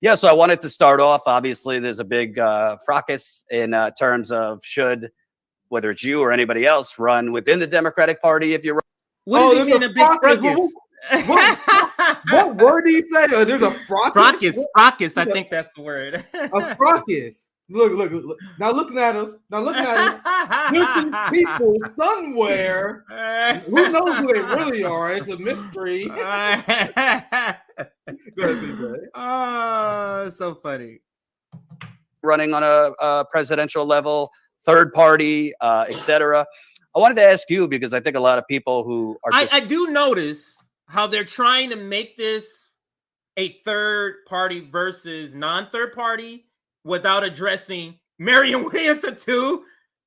Yeah, so I wanted to start off. Obviously, there's a big fracas in terms of should, whether it's you or anybody else, run within the Democratic Party if you're. What does he mean a big fracas? What word did he say? There's a fracas? Fracas, I think that's the word. A fracas. Look. Now looking at us. There's people somewhere. Who knows who they really are? It's a mystery. Go ahead, CJ. Oh, so funny. Running on a presidential level, third party, etc. I wanted to ask you because I think a lot of people who are. I do notice how they're trying to make this a third party versus non-third party without addressing Marianne Williamson too.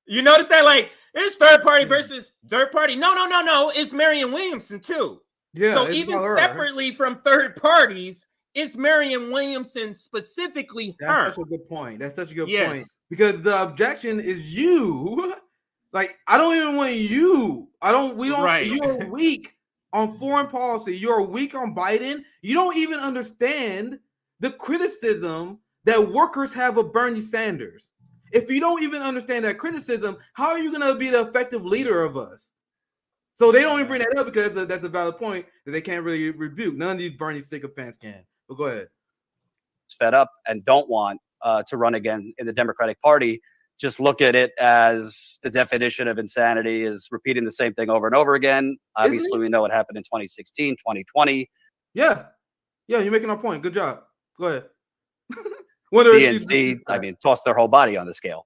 You notice that, like, it's third party versus third party. No. It's Marianne Williamson too. Yeah. So even separately from third parties, it's Marianne Williamson specifically. That's such a good point. Point. Because the objection is you. Like, I don't even want you. Right. You're weak on foreign policy. You're weak on Biden. You don't even understand the criticism that workers have of Bernie Sanders. If you don't even understand that criticism, how are you going to be the effective leader of us? So they don't even bring that up because that's a valid point that they can't really rebuke. None of these Bernie sycophants can. But go ahead. Fed up and don't want to run again in the Democratic Party. Just look at it as the definition of insanity is repeating the same thing over and over again. Obviously, we know what happened in 2016, 2020. Yeah, you're making our point. Good job. Go ahead. DNC, tossed their whole body on the scale.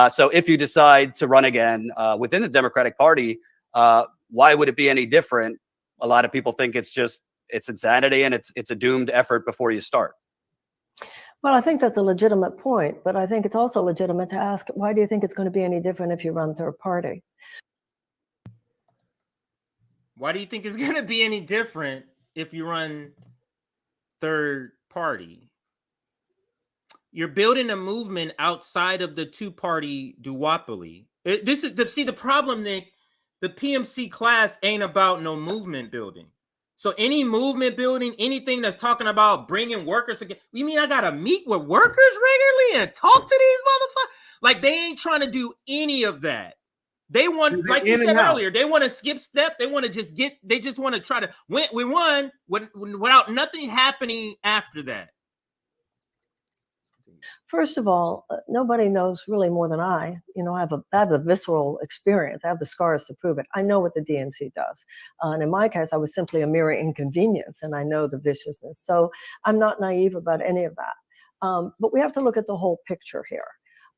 So if you decide to run again within the Democratic Party, why would it be any different? A lot of people think it's insanity and it's a doomed effort before you start. Well, I think that's a legitimate point, but I think it's also legitimate to ask, why do you think it's going to be any different if you run third party? Why do you think it's going to be any different if you run third party? You're building a movement outside of the two-party duopoly. The problem, Nick. The PMC class ain't about no movement building. So any movement building, anything that's talking about bringing workers again, you mean I gotta meet with workers regularly and talk to these motherfuckers? Like, they ain't trying to do any of that. They want, like you said earlier, they want to skip step. They want to they just want to try to win without nothing happening after that. First of all, nobody knows really more than I. I have the visceral experience. I have the scars to prove it. I know what the DNC does. And in my case, I was simply a mere inconvenience, and I know the viciousness. So I'm not naive about any of that. But we have to look at the whole picture here.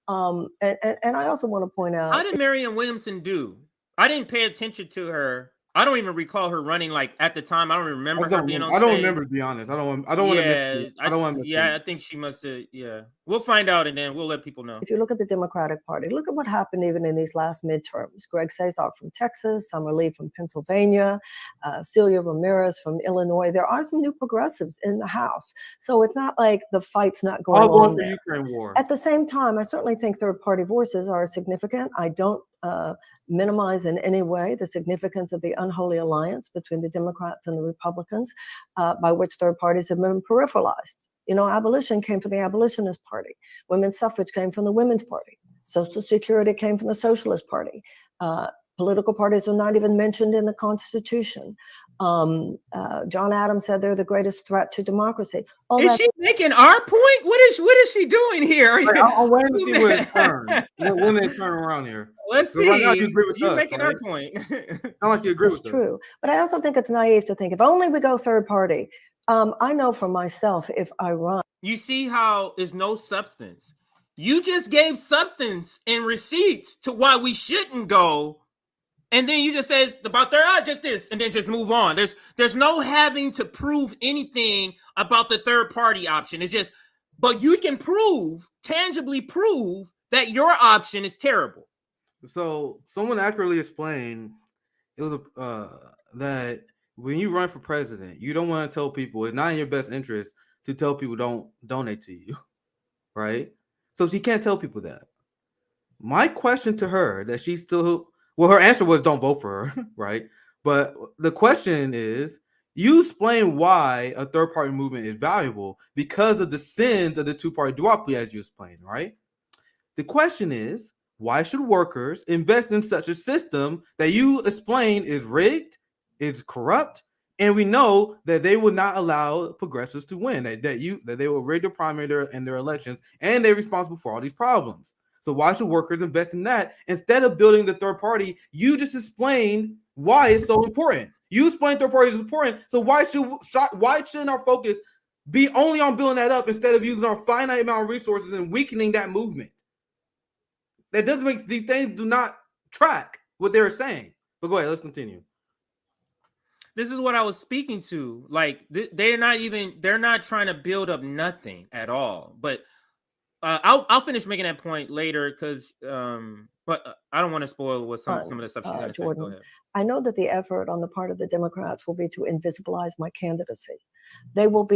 And I also want to point out. How did Marianne Williamson do? I didn't pay attention to her. I don't even recall her running, like, at the time. I don't remember her being on stage. I don't remember, to be honest. I don't want to miss it. Yeah, I think she must have. Yeah, we'll find out and then we'll let people know. If you look at the Democratic Party, look at what happened even in these last midterms. Greg Cesar from Texas, Summer Lee from Pennsylvania, Celia Ramirez from Illinois. There are some new progressives in the House. So it's not like the fight's not going on. All going for the Ukraine war. At the same time, I certainly think third party voices are significant. I don't minimize in any way the significance of the unholy alliance between the Democrats and the Republicans, by which third parties have been peripheralized. Abolition came from the Abolitionist Party. Women's suffrage came from the Women's Party. Social Security came from the Socialist Party. Political parties are not even mentioned in the Constitution. John Adams said they're the greatest threat to democracy. Is she making our point? What is she doing here? I'll wait to see where it turns. When they turn around here. Let's see. Right now, you agree with She's us, making right? our point. How much do you agree with It's true. But I also think it's naive to think if only we go third party. I know for myself, if I run. You see how there's no substance. You just gave substance and receipts to why we shouldn't go. And then you just says about just this, and then just move on. There's no having to prove anything about the third party option. It's just, but you can tangibly prove that your option is terrible. So someone accurately explained it was that when you run for president, you don't want to tell people it's not in your best interest to tell people don't donate to you, right? So she can't tell people that. My question to her that her answer was don't vote for her, right? But the question is, You explain why a third-party movement is valuable because of the sins of the two-party duopoly, as you explained, right? The question is, why should workers invest in such a system that you explain is rigged, is corrupt, and we know that they will not allow progressives to win, that they will rig their primary and their elections, and they're responsible for all these problems. So why should workers invest in that instead of building the third party? You just explained why it's so important. You explained third party is important. So why shouldn't our focus be only on building that up instead of using our finite amount of resources and weakening that movement? That doesn't make these things do not track what they're saying. But go ahead, let's continue. This is what I was speaking to. Like they're not trying to build up nothing at all. But I'll finish making that point later because but I don't want to spoil what some of the stuff she's going to say. Go ahead. I know that the effort on the part of the Democrats will be to invisibilize my candidacy. They will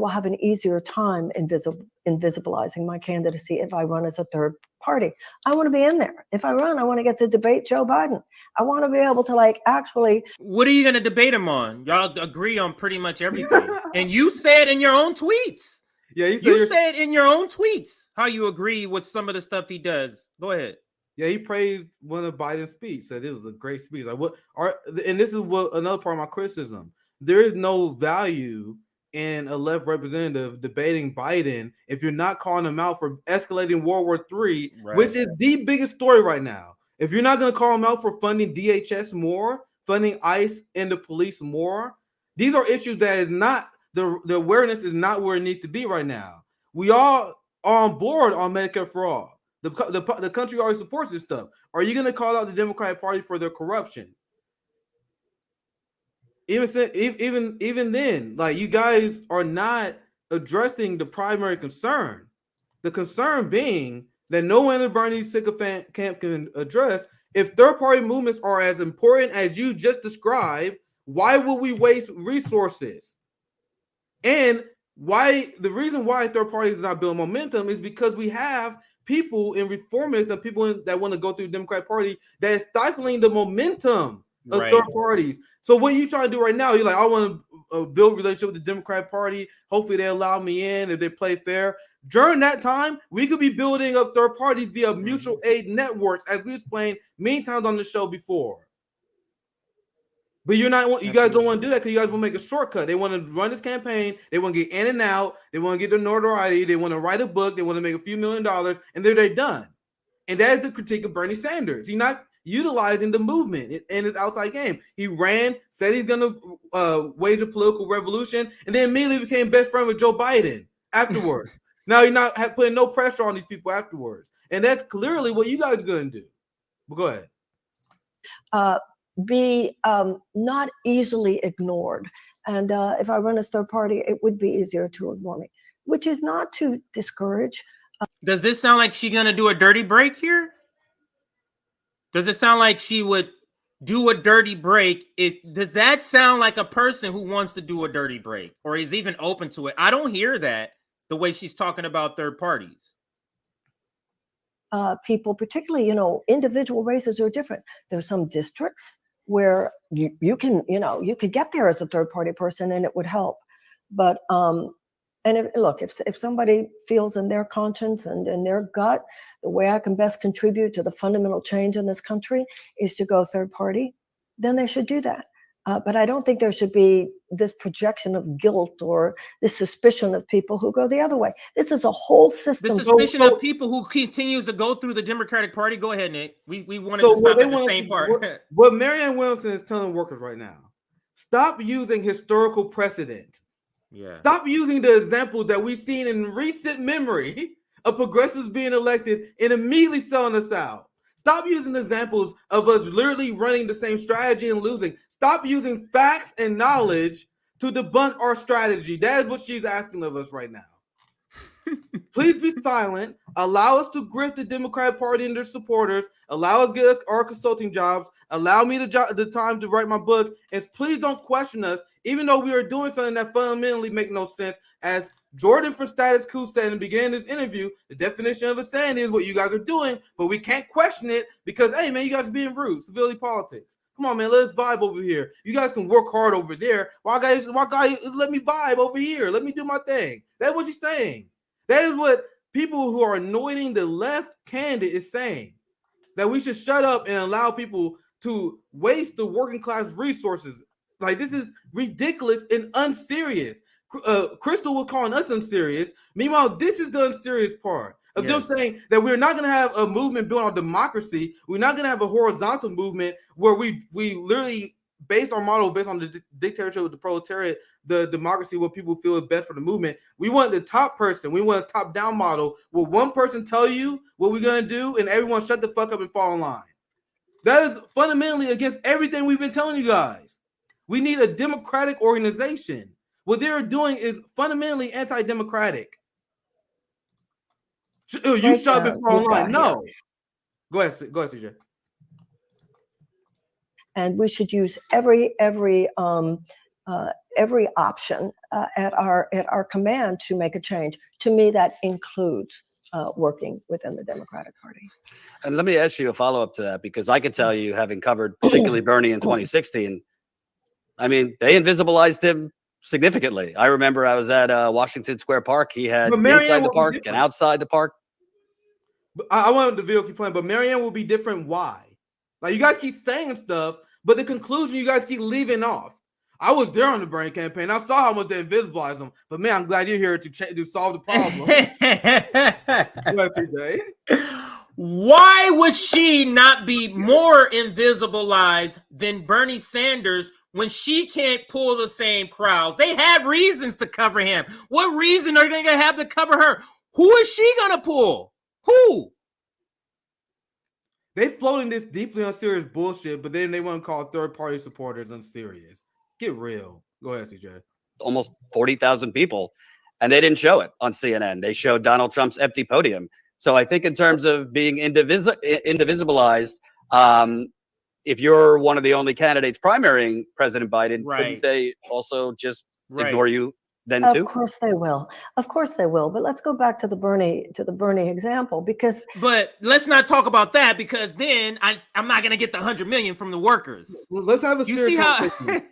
have an easier time invisibilizing my candidacy if I run as a third party. I want to be in there. If I run, I want to get to debate Joe Biden. I want to be able to actually. What are you going to debate him on? Y'all agree on pretty much everything. And you said in your own tweets. Yeah, you said in your own tweets how you agree with some of the stuff he does. Go ahead. Yeah, he praised one of Biden's speech. Said it was a great speech. And this is what another part of my criticism. There is no value in a left representative debating Biden if you're not calling him out for escalating World War III, which is the biggest story right now. If you're not going to call him out for funding DHS more, funding ICE and the police more, these are issues that is not the awareness is not where it needs to be right now. We all are on board on Medicare for all. The country already supports this stuff. Are you going to call out the Democratic Party for their corruption? Even then, you guys are not addressing the primary concern. The concern being that no one in the Bernie sycophant camp can address. If third-party movements are as important as you just described, why would we waste resources? And the reason why third parties are not building momentum is because we have people in reformists and people that want to go through the Democratic Party that is stifling the momentum of third parties. So what you trying to do right now, you're like, I want to build a relationship with the Democratic Party. Hopefully they allow me in if they play fair. During that time, we could be building up third parties via mutual aid networks, as we explained many times on the show before. But you guys don't want to do that because you guys will make a shortcut. They want to run this campaign. They want to get in and out. They want to get the notoriety. They want to write a book. They want to make a few $1 million, and they're done. And that is the critique of Bernie Sanders. He's not utilizing the movement in his outside game. He ran, said he's going to wage a political revolution, and then immediately became best friend with Joe Biden afterwards. Now you're not putting no pressure on these people afterwards. And that's clearly what you guys are going to do. But go ahead. Be not easily ignored. And if I run as third party, it would be easier to ignore me, which is not to discourage. Does this sound like she's going to do a dirty break here? Does it sound like she would do a dirty break? Does that sound like a person who wants to do a dirty break or is even open to it? I don't hear that the way she's talking about third parties. People, particularly, individual races are different. There's some districts where you could get there as a third party person and it would help. But if somebody feels in their conscience and in their gut, the way I can best contribute to the fundamental change in this country is to go third party, then they should do that. But I don't think there should be this projection of guilt or this suspicion of people who go the other way. This is a whole system. The suspicion of people who continues to go through the Democratic Party. Go ahead, Nick. We wanted to stop at the same part. What Marianne Williamson is telling workers right now, stop using historical precedent. Yeah. Stop using the examples that we've seen in recent memory of progressives being elected and immediately selling us out. Stop using examples of us literally running the same strategy and losing. Stop using facts and knowledge to debunk our strategy. That is what she's asking of us right now. Please be silent. Allow us to grift the Democratic Party and their supporters. Allow us to get us our consulting jobs. Allow me the time to write my book. And please don't question us, even though we are doing something that fundamentally makes no sense. As Jordan from Status Quo said in the beginning of this interview, the definition of insanity is what you guys are doing, but we can't question it because, hey, man, you guys are being rude. Civility politics. Come on, man, let's vibe over here. You guys can work hard over there. Why guys let me vibe over here? Let me do my thing. That's what she's saying. That is what people who are anointing the left candidate is saying. That we should shut up and allow people to waste the working class resources. Like, this is ridiculous and unserious. Crystal was calling us unserious. Meanwhile, this is the unserious part of them saying that we're not going to have a movement built on democracy. We're not going to have a horizontal movement where we literally base our model based on the dictatorship of the proletariat, the democracy, what people feel is best for the movement. We want the top person. We want a top-down model where one person tell you what we're going to do and everyone shut the fuck up and fall in line. That is fundamentally against everything we've been telling you guys. We need a democratic organization. What they're doing is fundamentally anti-democratic. You shut up and fall in line. No. Go ahead, CJ. And we should use every option at our command to make a change. To me, that includes working within the Democratic Party. And let me ask you a follow-up to that, because I can tell you, having covered particularly Bernie in 2016, I mean, they invisibilized him significantly. I remember I was at Washington Square Park. He had inside the park and outside the park. I want the video to keep playing, but Marianne will be different. Why? Like, you guys keep saying stuff, but the conclusion you guys keep leaving off. I was there on the Bernie campaign. I saw how much they invisibilized him. But man, I'm glad you're here to solve the problem. Why would she not be more invisibilized than Bernie Sanders when she can't pull the same crowds? They have reasons to cover him. What reason are they going to have to cover her? Who is she going to pull? Who? They floating this deeply unserious bullshit, but then they want to call third-party supporters unserious. Get real. Go ahead, CJ. Almost 40,000 people, and they didn't show it on CNN. They showed Donald Trump's empty podium. So I think in terms of being indivisibilized, if you're one of the only candidates primarying President Biden, couldn't they also just ignore you then too? Of course they will. Of course they will. But let's go back to the Bernie example, because. But let's not talk about that, because then I'm not going to get the $100 million from the workers. Let's have a serious conversation.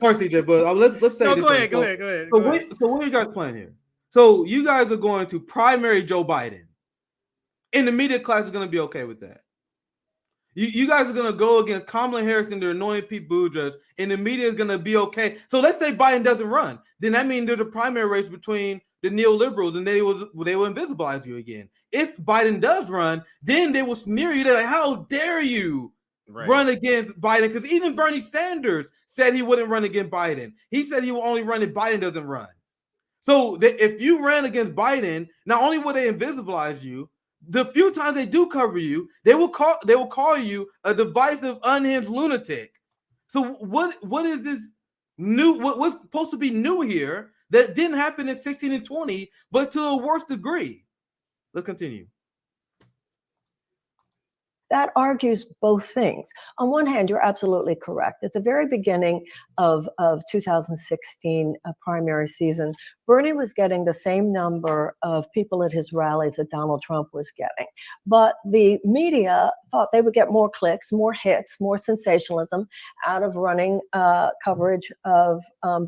Sorry, CJ, but let's say no, this. Go ahead. So what are you guys playing here? So you guys are going to primary Joe Biden, and the media class is going to be okay with that. You guys are going to go against Kamala Harris and their anointed Pete Buttigieg, and the media is going to be okay. So let's say Biden doesn't run. Then that means there's a primary race between the neoliberals, and they will invisibilize you again. If Biden does run, then they will smear you. They're like, how dare you run against Biden? Because even Bernie Sanders said he wouldn't run against Biden. He said he will only run if Biden doesn't run. So if you ran against Biden, not only will they invisibilize you, the few times they do cover you, they will call you a divisive, unhinged lunatic. So what is this new? What's supposed to be new here that didn't happen in 16 and 20, but to a worse degree? Let's continue. That argues both things. On one hand, you're absolutely correct. At the very beginning of 2016 primary season, Bernie was getting the same number of people at his rallies that Donald Trump was getting. But the media thought they would get more clicks, more hits, more sensationalism out of running coverage of of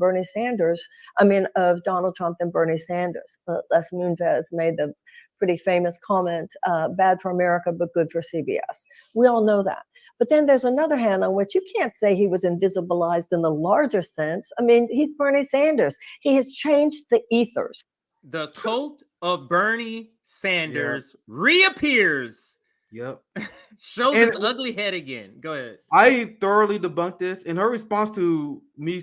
Donald Trump than Bernie Sanders. Les Moonves made the pretty famous comment, bad for America, but good for CBS. We all know that. But then there's another hand on which you can't say he was invisibilized in the larger sense. I mean, he's Bernie Sanders. He has changed the ethers. The cult of Bernie Sanders reappears. Yep. Shows his ugly head again. Go ahead. I thoroughly debunked this. In her response to me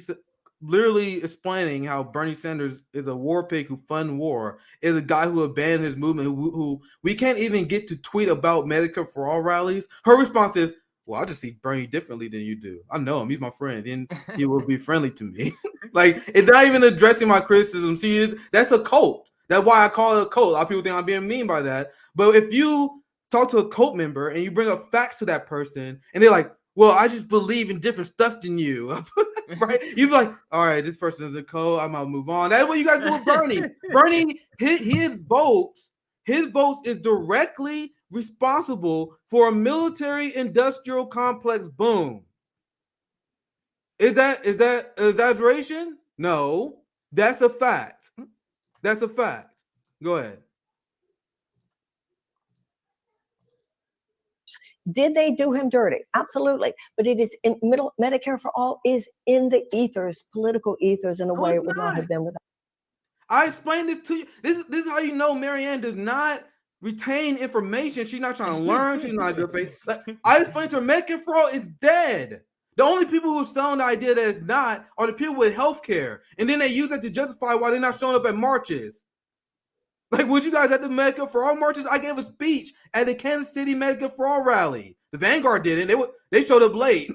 literally explaining how Bernie Sanders is a war pig who fund war, is a guy who abandoned his movement, who we can't even get to tweet about Medicare for All rallies. Her response is, well, I just see Bernie differently than you do. I know him. He's my friend, and he will be friendly to me. Like, it's not even addressing my criticism. See, that's a cult. That's why I call it a cult. A lot of people think I'm being mean by that. But if you talk to a cult member and you bring up facts to that person, and they're like, well, I just believe in different stuff than you, right? You'd be like, all right, this person is a cult. I'm gonna move on. That's what you guys do with Bernie. Bernie, his votes is directly responsible for a military industrial complex boom. Is that exaggeration? No, that's a fact. That's a fact. Go ahead. Did they do him dirty? Absolutely. But it is in Medicare for all is in the ethers, political ethers, in a way it would not have been without. I explained this to you. This is how you know Marianne does not retain information. She's not trying to learn. She's not a good faith. Like, I explained to her, Medicare for all is dead. The only people who are selling the idea that it's not are the people with health care. And then they use that to justify why they're not showing up at marches. Like, would you guys at the Medicare for All marches? I gave a speech at the Kansas City Medicare for All rally. The Vanguard didn't. They showed up late.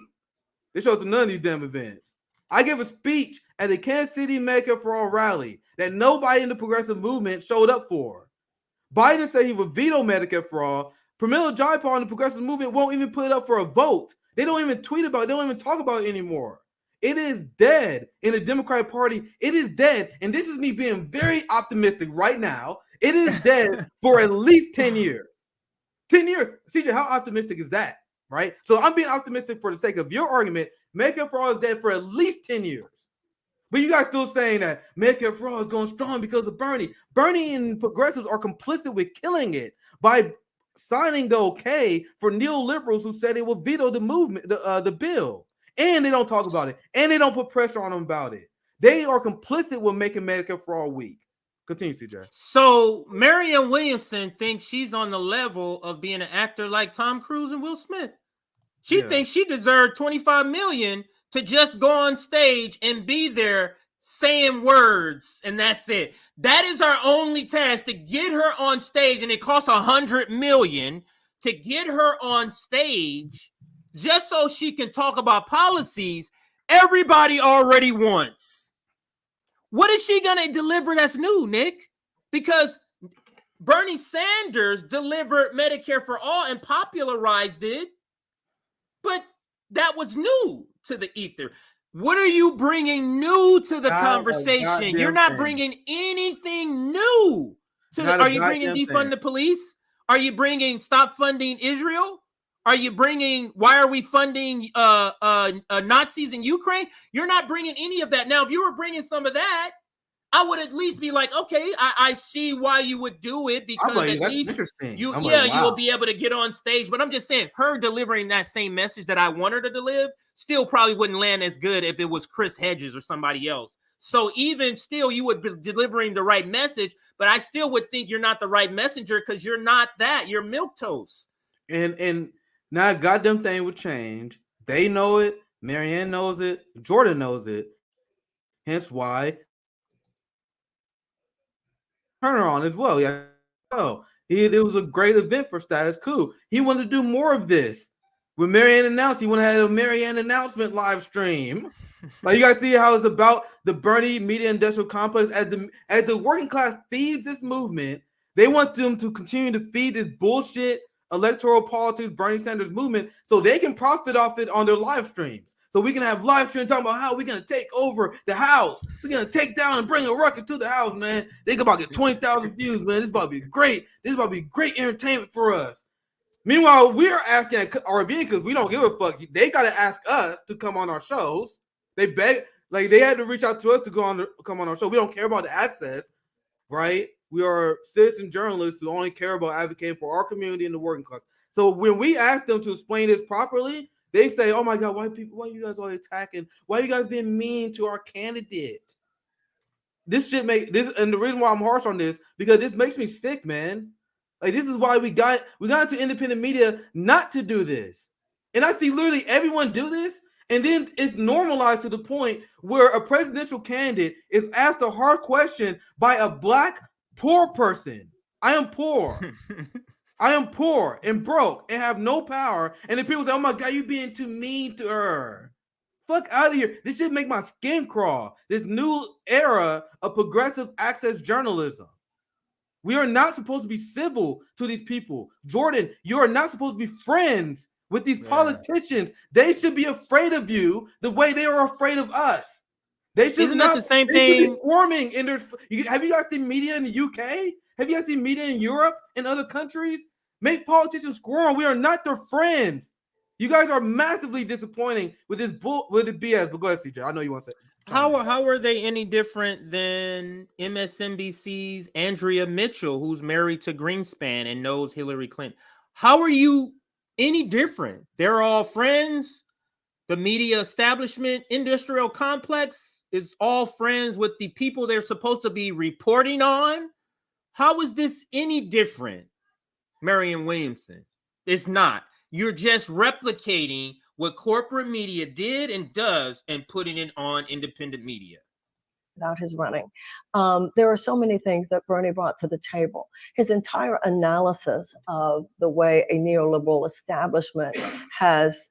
They showed up to none of these damn events. I gave a speech at the Kansas City Medicare for All rally that nobody in the progressive movement showed up for. Biden said he would veto Medicare for All. Pramila Jayapal and the progressive movement won't even put it up for a vote. They don't even tweet about it. They don't even talk about it anymore. It is dead in the Democratic Party. It is dead. And this is me being very optimistic right now. It is dead for at least 10 years. 10 years. CJ, how optimistic is that? Right? So I'm being optimistic for the sake of your argument. Medicare for All is dead for at least 10 years. But you guys still saying that Medicare for All is going strong because of Bernie. Bernie and progressives are complicit with killing it by signing the okay for neoliberals who said they will veto the movement, the bill. And they don't talk about it. And they don't put pressure on them about it. They are complicit with making Medicare for All weak. Continue, CJ. So Marianne Williamson thinks she's on the level of being an actor like Tom Cruise and Will Smith. She thinks she deserved $25 million to just go on stage and be there saying words, and that's it. That is our only task, to get her on stage, and it costs $100 million to get her on stage just so she can talk about policies everybody already wants. What is she going to deliver that's new, Nick? Because Bernie Sanders delivered Medicare for All and popularized it, but that was new to the ether. What are you bringing new to the conversation? You're not bringing anything new. Are you bringing defund the police? Are you bringing stop funding Israel? Are you bringing, why are we funding Nazis in Ukraine? You're not bringing any of that. Now, if you were bringing some of that, I would at least be like, okay, I see why you would do it, because at least you will be able to get on stage. But I'm just saying, her delivering that same message that I want her to deliver still probably wouldn't land as good if it was Chris Hedges or somebody else. So even still, you would be delivering the right message, but I still would think you're not the right messenger because you're not that. You're milquetoast. And now goddamn thing would change. They know it. Marianne knows it. Jordan knows it. Hence why Turner on as well. Yeah. Oh, it was a great event for Status Quo. He wanted to do more of this. When Marianne announced, he wanted to have a Marianne announcement live stream. Like, you guys see how it's about the Bernie media industrial complex. As the working class feeds this movement, they want them to continue to feed this bullshit electoral politics, Bernie Sanders movement, so they can profit off it on their live streams. So we can have live streams talking about how we're going to take over the house. We're going to take down and bring a ruckus to the house, man. They about to get 20,000 views, man. This is about to be great. This is about to be great entertainment for us. Meanwhile, we're asking at RBN because we don't give a fuck. They got to ask us to come on our shows. They beg, like they had to reach out to us to come on our show. We don't care about the access, right? We are citizen journalists who only care about advocating for our community and the working class. So when we ask them to explain this properly, they say, "Oh my God, why you guys are attacking? Why are you guys being mean to our candidate?" This shit make this, and the reason why I'm harsh on this, because this makes me sick, man. Like, this is why we got into independent media not to do this. And I see literally everyone do this, and then it's normalized to the point where a presidential candidate is asked a hard question by a black poor person. I am poor. I am poor and broke and have no power. And then people say, "Oh my God, you're being too mean to her." Fuck out of here. This should make my skin crawl. This new era of progressive access journalism. We are not supposed to be civil to these people. Jordan, you are not supposed to be friends with these politicians. They should be afraid of you the way they are afraid of us. They should Isn't that the same thing? Swarming in their. Have you guys seen media in the UK? Have you guys seen media in Europe and other countries? Make politicians squirm. We are not their friends. You guys are massively disappointing with this BS. But go ahead, CJ. I know you want to say. How are they any different than MSNBC's Andrea Mitchell, who's married to Greenspan and knows Hillary Clinton? How are you any different? They're all friends. The media establishment, industrial complex is all friends with the people they're supposed to be reporting on. How is this any different, Marianne Williamson? It's not. You're just replicating what corporate media did and does and putting it on independent media. About his running. There are so many things that Bernie brought to the table. His entire analysis of the way a neoliberal establishment has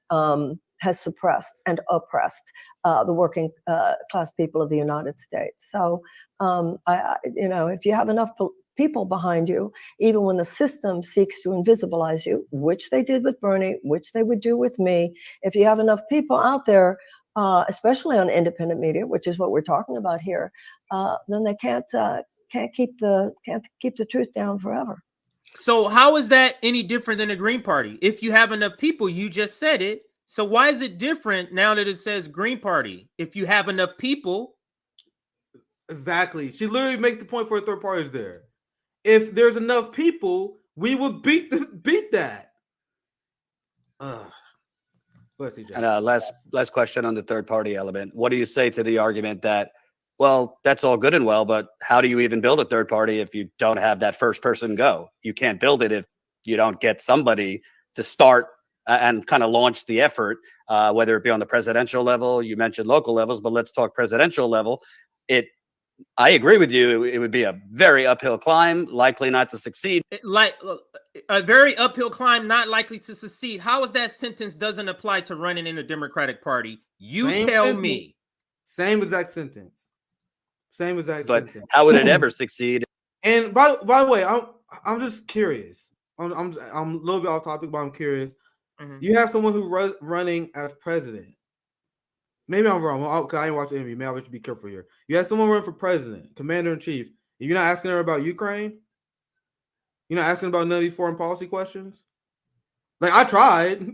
suppressed and oppressed the working class people of the United States. So, if you have enough people behind you, even when the system seeks to invisibilize you, which they did with Bernie, which they would do with me, if you have enough people out there, especially on independent media, which is what we're talking about here, then they can't keep the truth down forever. So how is that any different than the Green Party? If you have enough people, you just said it. So why is it different now that it says Green Party? If you have enough people. Exactly. She literally makes the point for the third parties there. If there's enough people, we would beat that. And last question on the third party element. What do you say to the argument that, well, that's all good and well, but how do you even build a third party if you don't have that first person go? You can't build it if you don't get somebody to start and kind of launch the effort, whether it be on the presidential level. You mentioned local levels, but let's talk presidential level. I agree with you. It would be a very uphill climb, likely not to succeed. Like a very uphill climb, not likely to succeed. How is that sentence doesn't apply to running in the Democratic Party? Tell me. Same exact sentence. But how would it ever succeed? And by the way, I'm just curious. I'm a little bit off topic, but I'm curious. Mm-hmm. You have someone who's running as president. Maybe I'm wrong. I ain't watching the interview. Maybe I should be careful here. You have someone run for president, commander in chief. You're not asking her about Ukraine? You're not asking about none of these foreign policy questions? Like, I tried.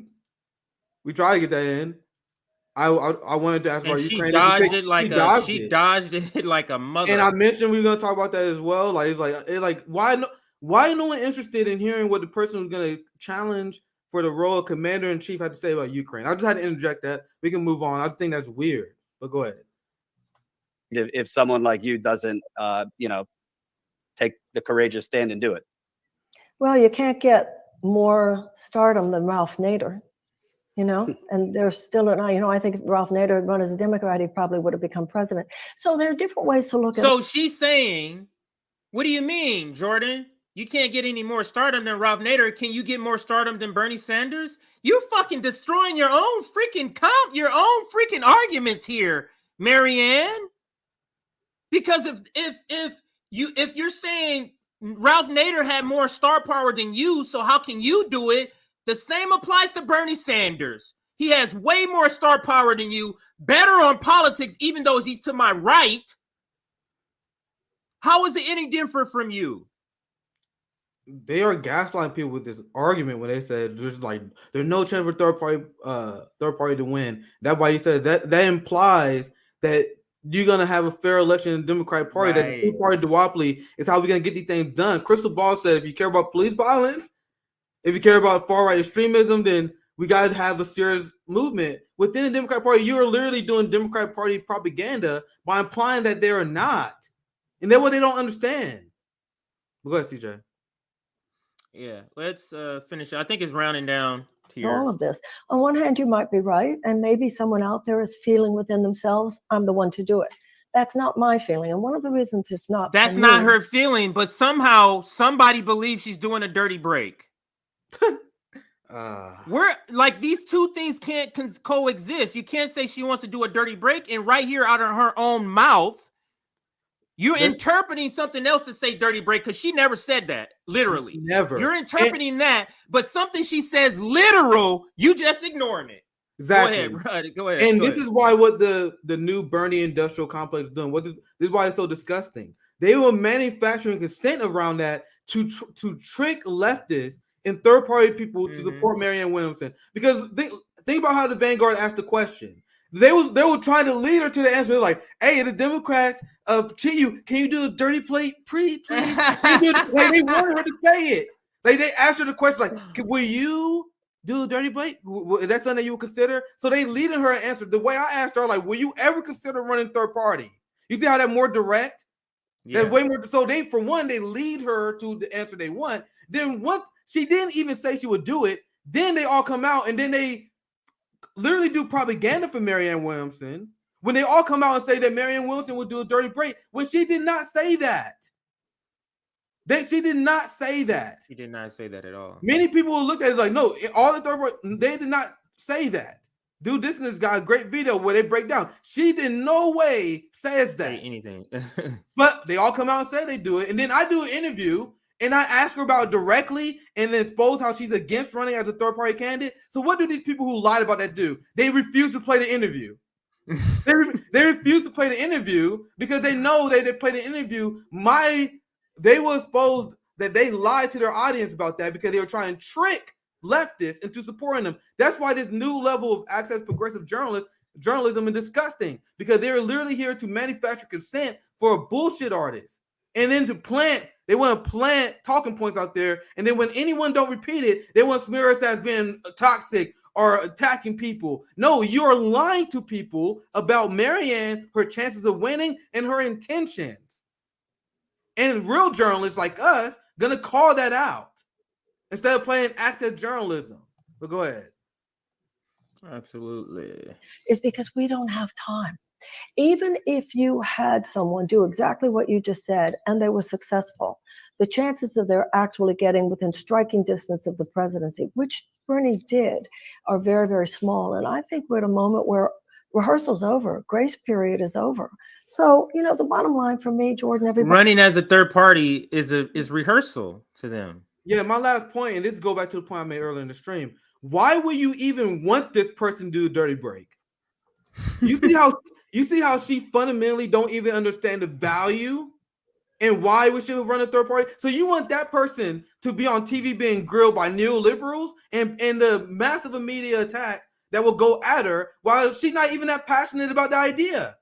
We tried to get that in. I wanted to ask about Ukraine. She dodged it like a mother. And I mentioned we were going to talk about that as well. Like, it's like why no one interested in hearing what the person who's going to challenge for the role of commander in chief had to say about Ukraine? I just had to interject that. We can move on. I think that's weird, but go ahead. If someone like you doesn't, take the courageous stand and do it. Well, you can't get more stardom than Ralph Nader, and there's still, I think if Ralph Nader had run as a Democrat, he probably would have become president. So there are different ways to look at it. So she's saying, what do you mean, Jordan? You can't get any more stardom than Ralph Nader. Can you get more stardom than Bernie Sanders? You fucking destroying your own freaking arguments here, Marianne. Because if you're saying Ralph Nader had more star power than you, so how can you do it? The same applies to Bernie Sanders. He has way more star power than you, better on politics, even though he's to my right. How is it any different from you? They are gaslighting people with this argument when they said there's no chance for third party to win. That's why you said that implies that you're gonna have a fair election in the Democratic Party. Right. That the two-party duopoly is how we're gonna get these things done. Crystal Ball said if you care about police violence, if you care about far-right extremism, then we gotta have a serious movement within the Democratic Party. You are literally doing Democratic Party propaganda by implying that they are not, and that's what they don't understand. Go ahead, CJ. Yeah, let's finish. I think it's rounding down here. All of this. On one hand, you might be right, and maybe someone out there is feeling within themselves, I'm the one to do it. That's not my feeling, and one of the reasons it's not. That's not her feeling, but somehow somebody believes she's doing a dirty break. We're like, these two things can't coexist. You can't say she wants to do a dirty break, and right here out of her own mouth, you're interpreting something else to say dirty break because she never said that, literally. Never. You're interpreting that, but something she says literal, you just ignoring it. Exactly. Go ahead. And this is why what the new Bernie industrial complex is doing. This is why it's so disgusting. They were manufacturing consent around that to trick leftists in third-party people to support Marianne Williamson. Because think about how the Vanguard asked the question. They were trying to lead her to the answer. They're like, hey, the Democrats cheat you. Can you do a dirty plate, please? Like, they wanted her to say it. Like, they asked her the question, like, will you do a dirty plate? Is that something that you would consider? So they leading her an answer. The way I asked her, like, will you ever consider running third party? You see how that's more direct? Yeah. That's way more. So they, for one, they lead her to the answer they want. Then once she didn't even say she would do it, then they all come out and then they literally do propaganda for Marianne Williamson when they all come out and say that Marianne Williamson would do a dirty break when she did not say that. She did not say that. She did not say that at all. Many people will look at it like, no, all the third part, they did not say that. Dude, this has got a great video where they break down. She in no way says that. Say anything. But they all come out and say they do it. And then I do an interview and I ask her about it directly and then expose how she's against running as a third-party candidate. So what do these people who lied about that do? They refuse to play the interview. They refuse to play the interview because they know that they play the interview. They will expose that they lied to their audience about that because they were trying to trick leftists into supporting them. That's why this new level of access progressive journalism is disgusting, because they're literally here to manufacture consent for a bullshit artist. And then they want to plant talking points out there. And then when anyone don't repeat it, they want to smear us as being toxic or attacking people. No, you're lying to people about Marianne, her chances of winning, and her intentions. And real journalists like us gonna call that out instead of playing access journalism. But go ahead. Absolutely. It's because we don't have time. Even if you had someone do exactly what you just said and they were successful, the chances of they're actually getting within striking distance of the presidency, which Bernie did, are very, very small. And I think we're at a moment where rehearsal's over, grace period is over. So, the bottom line for me, Jordan, everybody running as a third party is rehearsal to them. Yeah, my last point, and this go back to the point I made earlier in the stream. Why would you even want this person to do a dirty break? You see how she fundamentally don't even understand the value and why we should run a third party. So you want that person to be on TV being grilled by neoliberals and the massive media attack that will go at her while she's not even that passionate about the idea.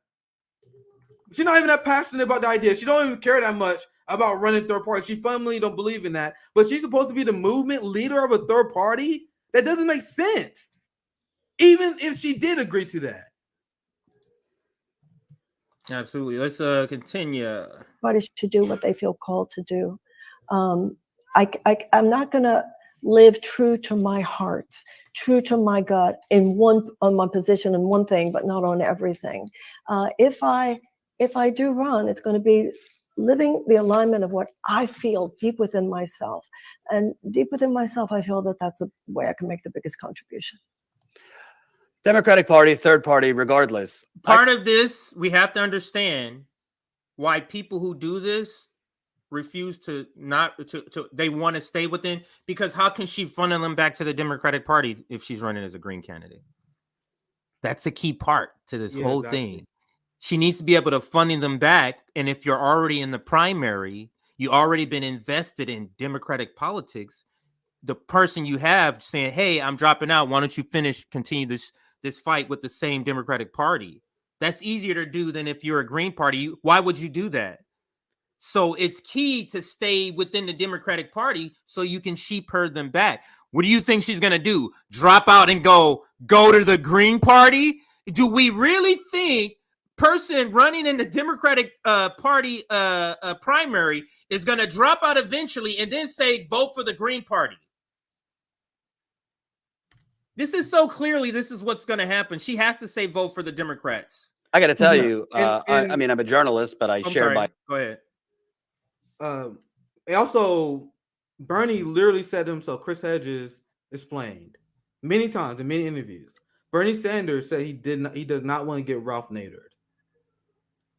She's not even that passionate about the idea. She don't even care that much about running third party. She fundamentally don't believe in that. But she's supposed to be the movement leader of a third party? That doesn't make sense. Even if she did agree to that. Absolutely. Let's continue. Everybody should do what they feel called to do. I'm not going to live true to my heart, true to my gut on my position in one thing, but not on everything. If I do run, it's going to be living the alignment of what I feel deep within myself. And deep within myself, I feel that that's a way I can make the biggest contribution. Democratic Party, third party, regardless. Part of this, we have to understand why people who do this refuse to they want to stay within, because how can she funnel them back to the Democratic Party if she's running as a Green candidate? That's a key part to this whole thing. She needs to be able to funnel them back. And if you're already in the primary, you already been invested in Democratic politics, the person you have saying, hey, I'm dropping out. Why don't you continue this fight with the same Democratic Party? That's easier to do than if you're a Green Party. Why would you do that? So it's key to stay within the Democratic Party so you can sheep herd them back. What do you think she's going to do? Drop out and go to the Green Party? Do we really think person running in the Democratic Party primary is going to drop out eventually and then say, vote for the Green Party? This is so clearly, this is what's going to happen. She has to say, vote for the Democrats. I got to tell you, I mean, I'm a journalist, but I share my... Go ahead. Also, Bernie literally said to himself, Chris Hedges explained many times in many interviews. Bernie Sanders said he does not want to get Ralph Nadered.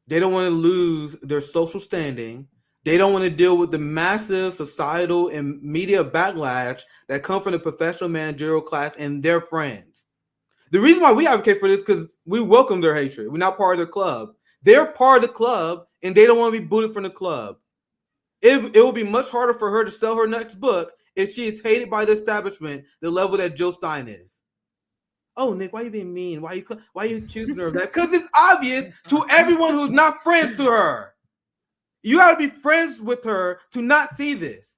They don't want to lose their social standing. They don't want to deal with the massive societal and media backlash that come from the professional managerial class and their friends. The reason why we advocate for this is because we welcome their hatred. We're not part of their club. They're part of the club, and they don't want to be booted from the club. It will be much harder for her to sell her next book if she is hated by the establishment, the level that Jill Stein is. Oh, Nick, why are you being mean? Why are you accusing her of that? Because it's obvious to everyone who's not friends to her. You got to be friends with her to not see this.